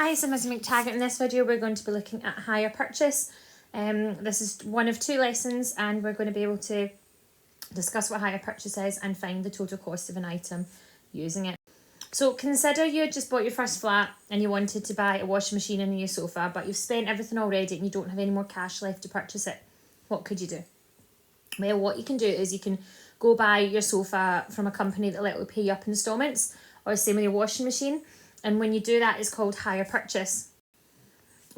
Hi, so Ms. McTaggart. In this video we're going to be looking at hire purchase. This is one of two lessons and we're going to be able to discuss what hire purchase is and find the total cost of an item using it. So consider you had just bought your first flat and you wanted to buy a washing machine and a new sofa, but you've spent everything already and you don't have any more cash left to purchase it. What could you do? Well, what you can do is you can go buy your sofa from a company that will pay you up instalments, or same with your washing machine. And when you do that, it's called hire purchase.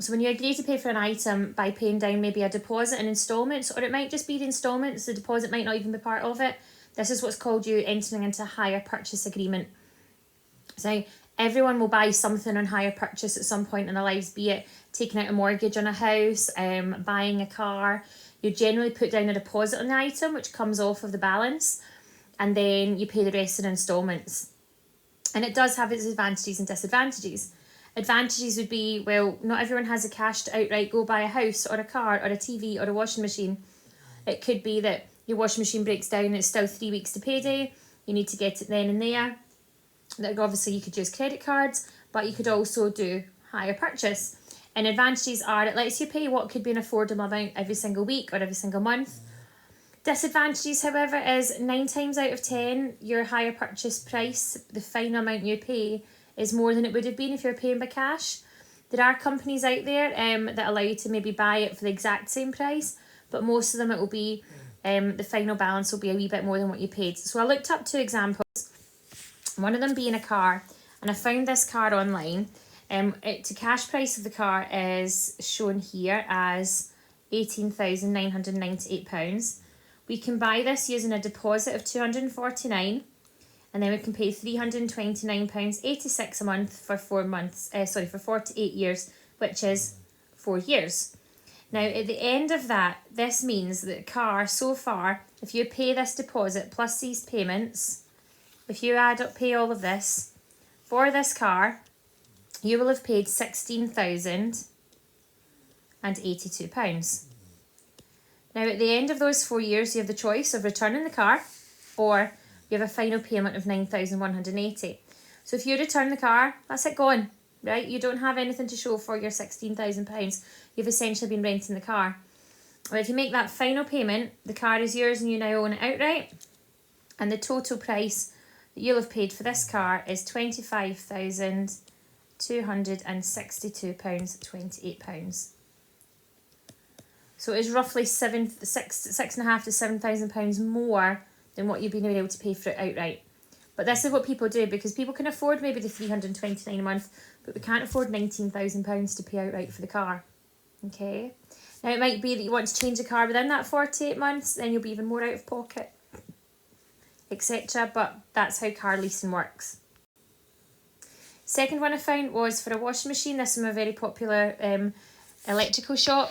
So when you agree to pay for an item by paying down maybe a deposit in instalments, or it might just be the instalments, the deposit might not even be part of it. This is what's called you entering into a hire purchase agreement. So everyone will buy something on hire purchase at some point in their lives, be it taking out a mortgage on a house, buying a car. You generally put down a deposit on the item, which comes off of the balance, and then you pay the rest in instalments. And it does have its advantages and disadvantages. Advantages would be, well, not everyone has the cash to outright go buy a house or a car or a TV or a washing machine. It could be that your washing machine breaks down and it's still 3 weeks to payday. You need to get it then and there. Like obviously you could use credit cards, but you could also do hire purchase. And advantages are it lets you pay what could be an affordable amount every single week or every single month. Disadvantages, however, is 9 times out of 10, your hire purchase price, the final amount you pay, is more than it would have been if you're paying by cash. There are companies out there that allow you to maybe buy it for the exact same price, but most of them it will be, the final balance will be a wee bit more than what you paid. So I looked up 2 examples, one of them being a car, and I found this car online. The cash price of the car is shown here as £18,998. We can buy this using a deposit of £249, and then we can pay £329.86 a month for 48 years, which is 4 years. Now, at the end of that, this means that the car so far, if you pay this deposit plus these payments, if you pay all of this, for this car, you will have paid £16,082. Now, at the end of those 4 years, you have the choice of returning the car, or you have a final payment of £9,180. So if you return the car, that's it gone, right? You don't have anything to show for your £16,000. You've essentially been renting the car. Well, if you make that final payment, the car is yours and you now own it outright. And the total price that you'll have paid for this car is £25,262.28. So it's roughly £6,500 to £7,000 more than what you've been able to pay for it outright. But this is what people do, because people can afford maybe the £329 a month, but we can't afford £19,000 to pay outright for the car. Okay. Now it might be that you want to change the car within that 48 months, then you'll be even more out of pocket, etc. But that's how car leasing works. Second one I found was for a washing machine. This is a very popular electrical shop.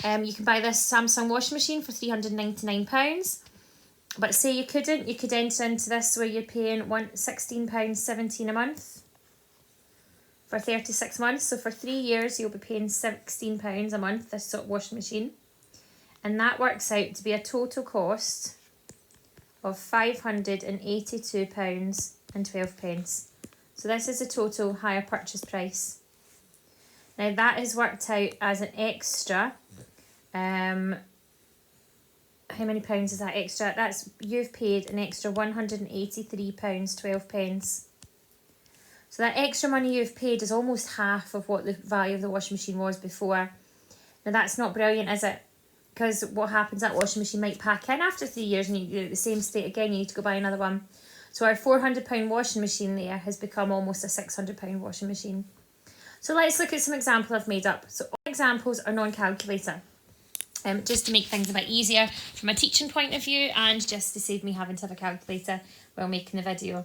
You can buy this Samsung washing machine for £399. But say you couldn't, you could enter into this where you're paying £16.17 a month for 36 months. So for 3 years you'll be paying £16 a month, this sort of washing machine. And that works out to be a total cost of £582.12. So this is the total hire purchase price. Now that is worked out as an extra, how many pounds is that extra? You've paid an extra £183.12. So that extra money you've paid is almost half of what the value of the washing machine was before. Now that's not brilliant, is it? Because what happens, that washing machine might pack in after 3 years and you're at the same state again, you need to go buy another one. So our £400 washing machine there has become almost a £600 washing machine. So let's look at some examples I've made up. So all examples are non-calculator. Just to make things a bit easier from a teaching point of view and just to save me having to have a calculator while making the video.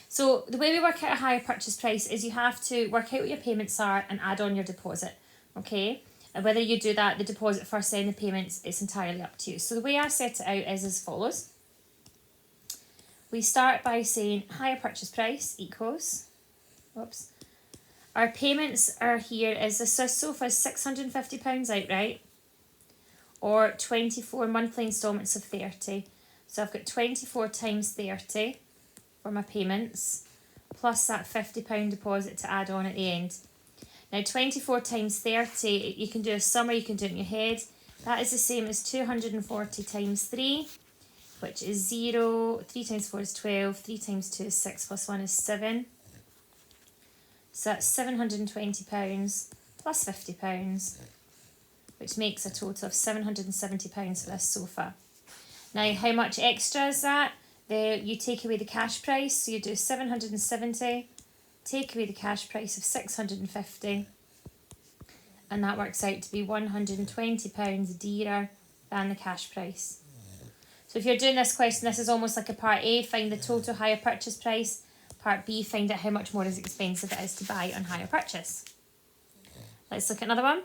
So the way we work out a hire purchase price is you have to work out what your payments are and add on your deposit, okay? And whether you do that, the deposit first, then the payments, it's entirely up to you. So the way I set it out is as follows. We start by saying hire purchase price equals, our payments are here is the sofa is £650 outright, or 24 monthly instalments of 30. So I've got 24 times 30 for my payments, plus that £50 deposit to add on at the end. Now 24 times 30, you can do a sum or you can do it in your head. That is the same as 240 times 3, which is 0. 3 times 4 is 12. 3 times 2 is 6 plus 1 is 7. So that's £720 plus £50, which makes a total of £770 for this sofa. Now, how much extra is that? You take away the cash price, so you do 770, take away the cash price of 650, and that works out to be £120 dearer than the cash price. So if you're doing this question, this is almost like a part A, find the total hire purchase price. Part B, find out how much more expensive it is to buy on hire purchase. Let's look at another one.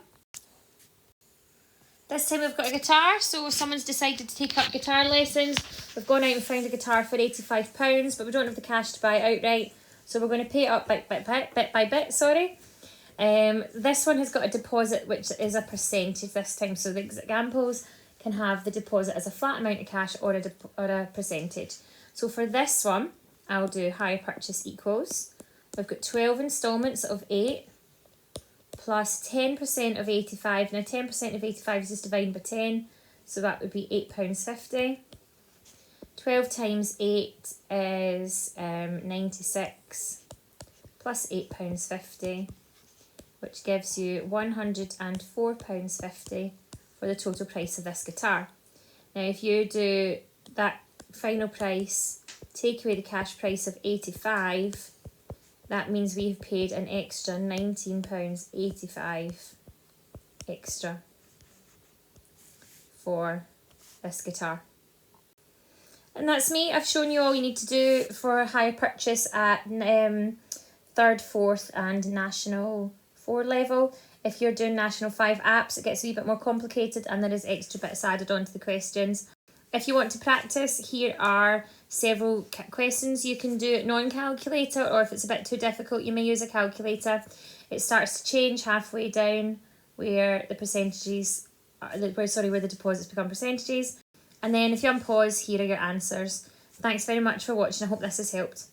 This time we've got a guitar, so someone's decided to take up guitar lessons. We've gone out and found a guitar for £85, but we don't have the cash to buy it outright, so we're going to pay it up bit by bit. This one has got a deposit which is a percentage this time, so the examples can have the deposit as a flat amount of cash or a percentage. So for this one, I'll do hire purchase equals, we've got 12 instalments of 8 plus 10% of 85. Now 10% of 85 is just divided by 10, so that would be £8.50. 12 times 8 is 96 plus £8.50, which gives you £104.50 for the total price of this guitar. Now if you do that final price, take away the cash price of 85, that means we've paid an extra £19.85 extra for this guitar. And that's me. I've shown you all you need to do for a hire purchase at 3rd, 4th and National 4 level. If you're doing National 5 apps, it gets a wee bit more complicated and there is extra bits added onto the questions. If you want to practice, here are several questions. You can do it non-calculator, or if it's a bit too difficult, you may use a calculator. It starts to change halfway down where the percentages, where the deposits become percentages. And then if you unpause, here are your answers. Thanks very much for watching. I hope this has helped.